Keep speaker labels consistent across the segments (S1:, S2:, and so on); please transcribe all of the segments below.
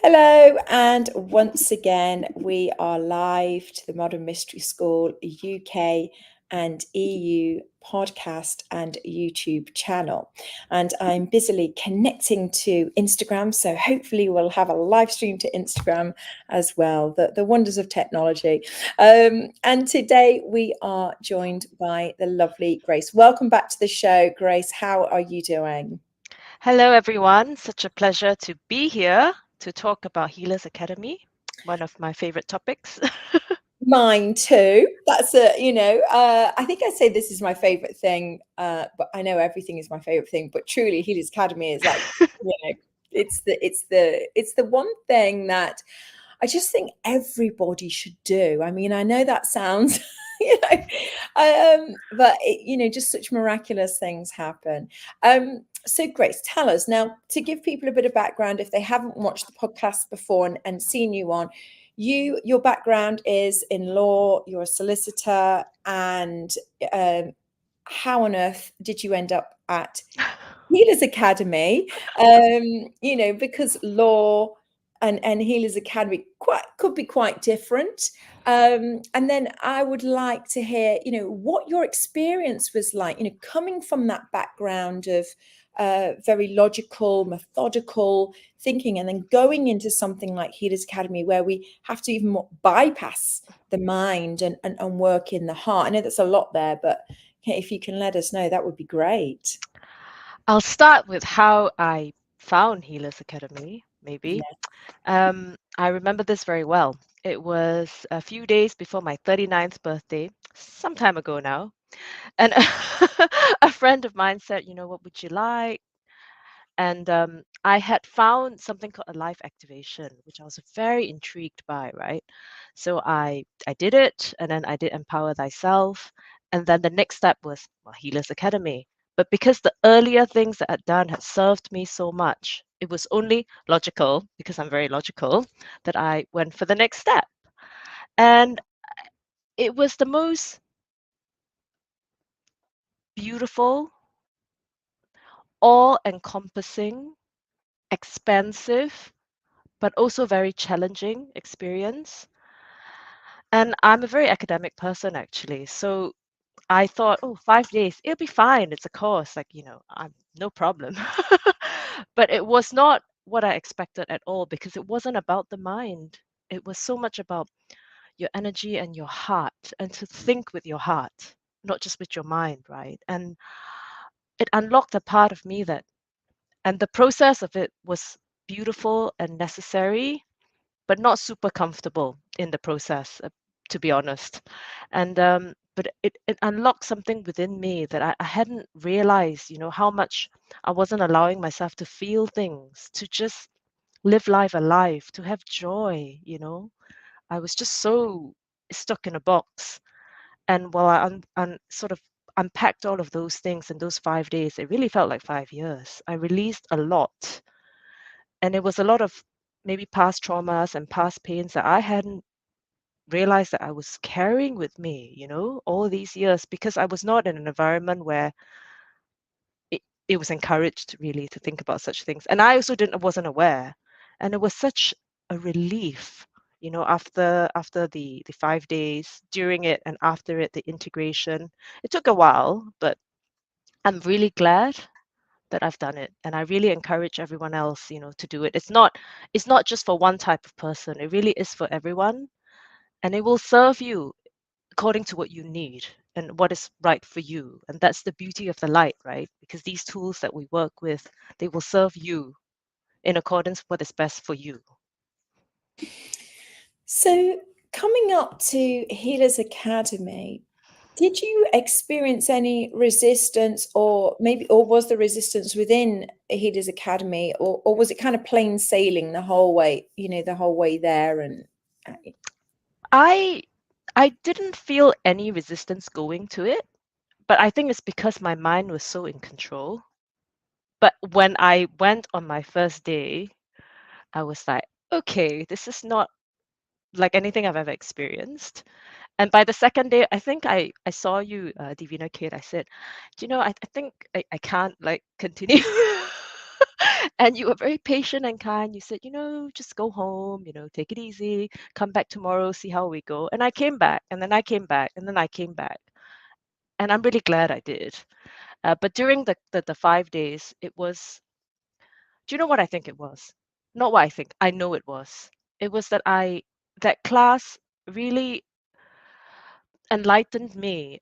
S1: Hello, and once again, we are live to the Modern Mystery School UK and EU podcast and YouTube channel. And I'm busily connecting to Instagram, so hopefully we'll have a live stream to Instagram as well, the wonders of technology. And today we are joined by the lovely Grace. Welcome back to the show, Grace. How are you doing?
S2: Hello, everyone. Such a pleasure to be here to talk about Healers Academy, one of my favorite topics.
S1: Mine too. I think I say this is my favorite thing, but I know everything is my favorite thing. But truly, Healers Academy is like, it's the one thing that I just think everybody should do. I mean, I know that sounds, just such miraculous things happen. So Grace, tell us now, to give people a bit of background if they haven't watched the podcast before and seen you on. Your background is in law, you're a solicitor, and how on earth did you end up at Healers Academy? Because law and Healers Academy could be quite different. And then I would like to hear, what your experience was like, coming from that background of very logical, methodical thinking, and then going into something like Healers Academy, where we have to even more bypass the mind and work in the heart. I know that's a lot there, but if you can let us know, that would be great.
S2: I'll start with how I found Healers Academy, maybe. I remember this very well. It was a few days before my 39th birthday, some time ago now. And a friend of mine said, what would you like? And I had found something called a life activation, which I was very intrigued by, right? So I did it, and then I did Empower Thyself. And then the next step was, well, Healers Academy. But because the earlier things that I'd done had served me so much, it was only logical, because I'm very logical, that I went for the next step. And it was the most beautiful, all-encompassing, expansive, but also very challenging experience. And I'm a very academic person, actually. So I thought, oh, 5 days, it'll be fine. It's a course, I'm no problem. But it was not what I expected at all, because it wasn't about the mind. It was so much about your energy and your heart, and to think with your heart, not just with your mind, right? And it unlocked a part of me and the process of it was beautiful and necessary, but not super comfortable in the process, to be honest. And but it unlocked something within me that I hadn't realized, how much I wasn't allowing myself to feel things, to just live life alive, to have joy. I was just so stuck in a box. And while I sort of unpacked all of those things in those 5 days, it really felt like 5 years. I released a lot. And it was a lot of maybe past traumas and past pains that I hadn't realized that I was carrying with me, all these years, because I was not in an environment where it was encouraged really to think about such things. And I also wasn't aware. And it was such a relief, after the 5 days, during it and after it, the integration. It took a while, but I'm really glad that I've done it, and I really encourage everyone else, to do it. It's not just for one type of person. It really is for everyone, and it will serve you according to what you need and what is right for you. And that's the beauty of the light, right? Because these tools that we work with, they will serve you in accordance with what is best for you.
S1: So, coming up to Healers Academy, did you experience any resistance, or was the resistance within Healers Academy, or was it kind of plain sailing the whole way, the whole way there? And
S2: I didn't feel any resistance going to it, but I think it's because my mind was so in control. But when I went on my first day, I was like, okay, this is not like anything I've ever experienced. And by the second day, I think I saw you, Divina Kate. I said, I think I can't like continue. And you were very patient and kind. You said, just go home, take it easy, come back tomorrow, see how we go. And I came back, and then I came back, and then I came back. And I'm really glad I did. But during the 5 days, it was, do you know what I think it was? Not what I think, I know it was. It was that class really enlightened me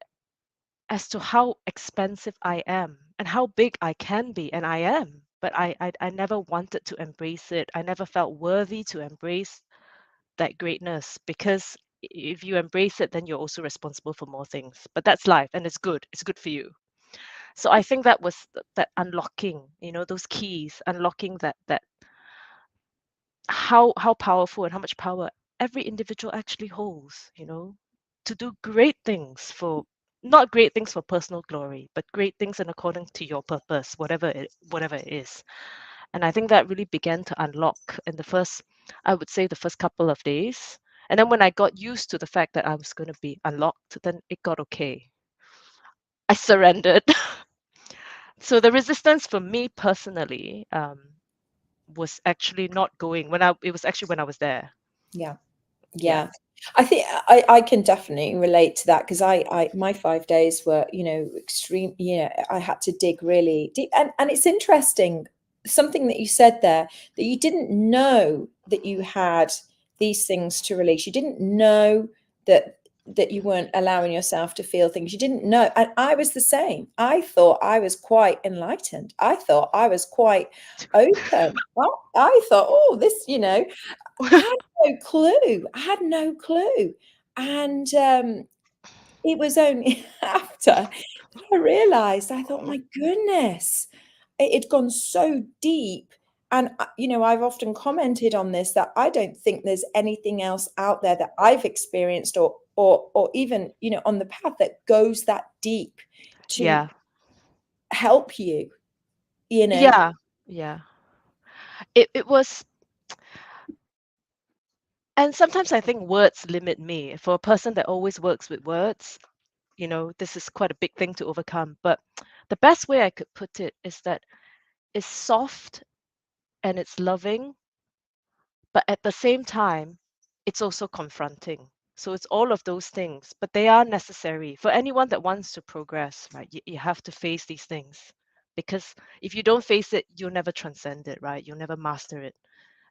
S2: as to how expensive I am and how big I can be, and I am. But I never wanted to embrace it. I never felt worthy to embrace that greatness, because if you embrace it, then you're also responsible for more things. But that's life, and it's good. It's good for you. So I think that was that unlocking, those keys, unlocking that how powerful and how much power every individual actually holds, to do great things for, not great things for personal glory, but great things in according to your purpose, whatever it is. And I think that really began to unlock in I would say the first couple of days. And then when I got used to the fact that I was going to be unlocked, then it got okay. I surrendered. So the resistance for me personally was actually not going it was actually when I was there.
S1: Yeah.
S2: Yeah.
S1: Yeah. I think I can definitely relate to that, because my 5 days were, extreme. I had to dig really deep. And it's interesting, something that you said there, that you didn't know that you had these things to release. You didn't know that you weren't allowing yourself to feel things. You didn't know. And I was the same. I thought I was quite enlightened. I thought I was quite open. Well, I thought, oh, this, I had no clue. I had no clue. And it was only after I realized, I thought, my goodness, it had gone so deep. And, I've often commented on this, that I don't think there's anything else out there that I've experienced, or even, on the path, that goes that deep to
S2: Yeah.
S1: help you,
S2: Yeah. Yeah. It was, and sometimes I think words limit me. For a person that always works with words, this is quite a big thing to overcome. But the best way I could put it is that it's soft and it's loving, but at the same time, it's also confronting. So it's all of those things, but they are necessary for anyone that wants to progress, right? You have to face these things, because if you don't face it, you'll never transcend it, right? You'll never master it.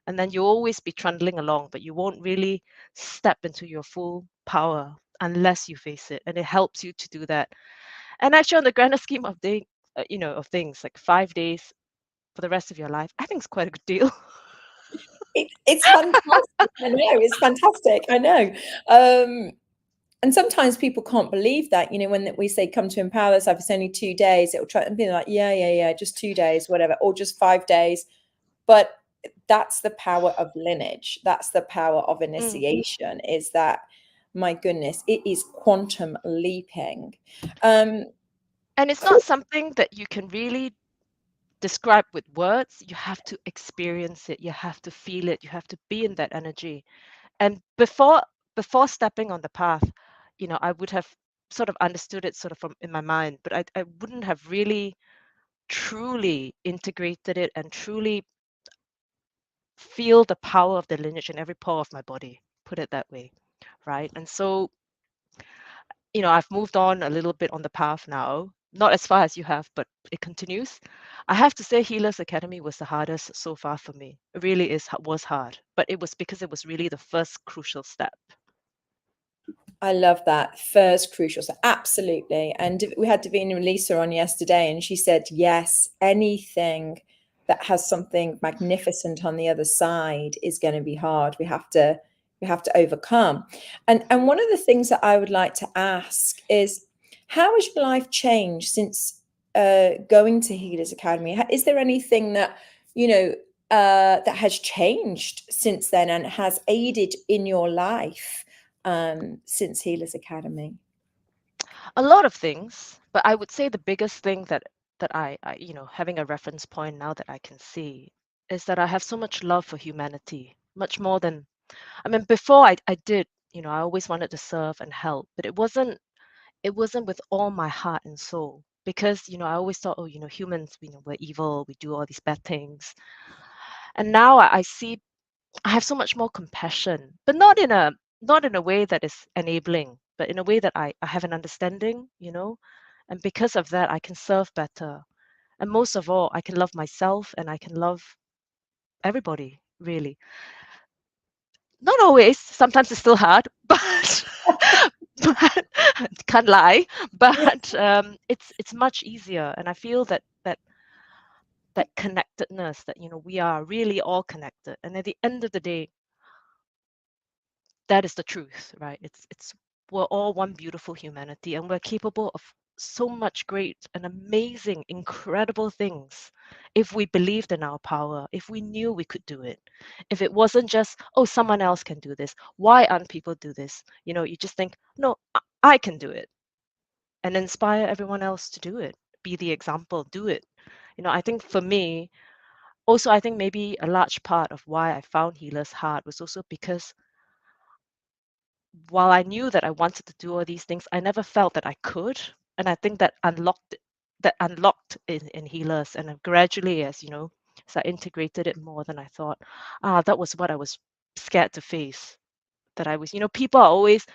S2: And then you'll always be trundling along, but you won't really step into your full power unless you face it. And it helps you to do that. And actually, on the grander scheme of of things, like 5 days for the rest of your life, I think it's quite a good deal.
S1: It's fantastic. I know, it's fantastic. I know. And sometimes people can't believe that, when we say come to empower yourself, it's only 2 days, it'll try and be like, yeah, just 2 days, whatever, or just 5 days. But that's the power of lineage. That's the power of initiation, is that, my goodness, it is quantum leaping.
S2: And it's not something that you can really describe with words. You have to experience it. You have to feel it. You have to be in that energy. And before stepping on the path, I would have sort of understood it sort of from in my mind, but I wouldn't have really truly integrated it and truly feel the power of the lineage in every pore of my body, put it that way, right? And so, I've moved on a little bit on the path now, not as far as you have, but it continues. I have to say, Healers Academy was the hardest so far for me. It really was hard, but it was because it was really the first crucial step.
S1: I love that. First crucial. So absolutely. And we had Davina and Lisa on yesterday, and she said, yes, anything that has something magnificent on the other side is going to be hard. We have to overcome. And one of the things that I would like to ask is, how has your life changed since going to Healers Academy? Is there anything that, that has changed since then and has aided in your life since Healers Academy?
S2: A lot of things, but I would say the biggest thing that I having a reference point now that I can see is that I have so much love for humanity, much more than, I mean, before I did, I always wanted to serve and help, but it wasn't with all my heart and soul. because, I always thought, oh, humans, we're evil, we do all these bad things. And now I see I have so much more compassion, but not in a way that is enabling, but in a way that I have an understanding, and because of that, I can serve better. And most of all, I can love myself and I can love everybody, really. Not always, sometimes it's still hard, but but can't lie. But it's much easier, and I feel that connectedness, that we are really all connected, and at the end of the day, that is the truth, right? It's we're all one beautiful humanity, and we're capable of so much great and amazing, incredible things if we believed in our power, if we knew we could do it. If it wasn't just, oh, someone else can do this, why aren't people do this? You just think, no, I can do it, and inspire everyone else to do it. Be the example, do it. I think for me, also, I think maybe a large part of why I found healers hard was also because while I knew that I wanted to do all these things, I never felt that I could. And I think that unlocked in healers. And then gradually, as I integrated it more than I thought, that was what I was scared to face. That I was, people are always,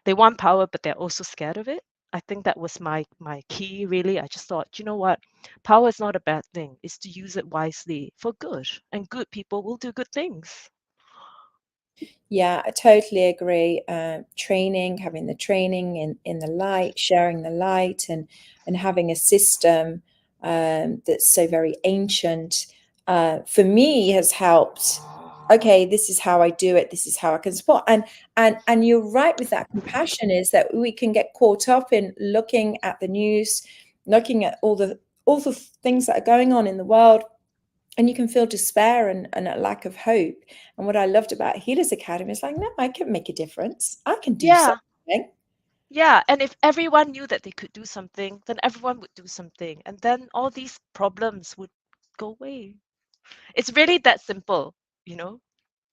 S2: they want power, but they're also scared of it. I think that was my key, really. I just thought, you know what? Power is not a bad thing. It's to use it wisely for good. And good people will do good things.
S1: Yeah, I totally agree. Training, having the training in the light, sharing the light, and having a system that's so very ancient, for me has helped. Okay, this is how I do it. This is how I can support. And you're right with that compassion, is that we can get caught up in looking at the news, looking at all the things that are going on in the world, and you can feel despair and a lack of hope. And what I loved about Healers Academy is like, no, I can make a difference. I can do
S2: Yeah.
S1: something.
S2: Yeah, and if everyone knew that they could do something, then everyone would do something, and then all these problems would go away. It's really that simple, you know?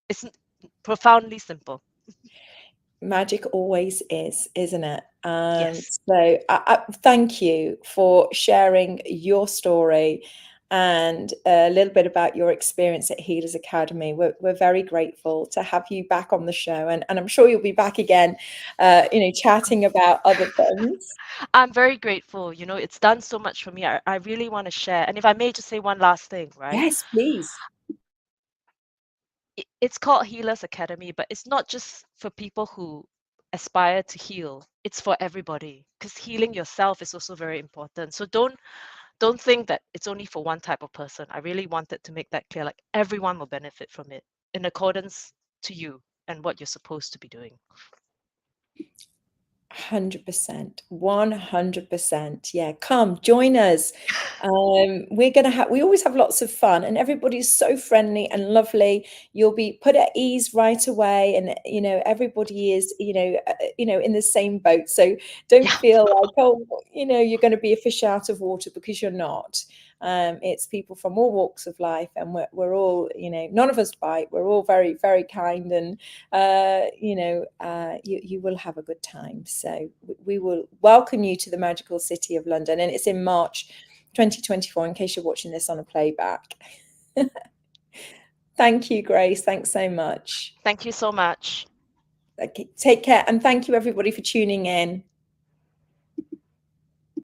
S2: It's profoundly simple.
S1: Magic always is, isn't it?
S2: Yes.
S1: So thank you for sharing your story and a little bit about your experience at Healers Academy. We're very grateful to have you back on the show, and I'm sure you'll be back again, chatting about other things.
S2: I'm very grateful. It's done so much for me. I really want to share. And if I may just say one last thing, right?
S1: Yes, please.
S2: It's called Healers Academy, but it's not just for people who aspire to heal. It's for everybody, because healing yourself is also very important. So don't think that it's only for one type of person. I really wanted to make that clear. Like, everyone will benefit from it in accordance to you and what you're supposed to be doing.
S1: 100%, 100%. Yeah, come join us. We always have lots of fun, and everybody's so friendly and lovely. You'll be put at ease right away, and everybody is in the same boat. So don't
S2: Yeah.
S1: feel like, oh, you're going to be a fish out of water, because you're not. It's people from all walks of life, and we're all, none of us bite. We're all very, very kind, and you will have a good time. So we will welcome you to the magical city of London, and it's in March 2024, in case you're watching this on a playback. Thank you, Grace. Thanks so much.
S2: Thank you so much.
S1: Okay, take care, and thank you everybody for tuning in.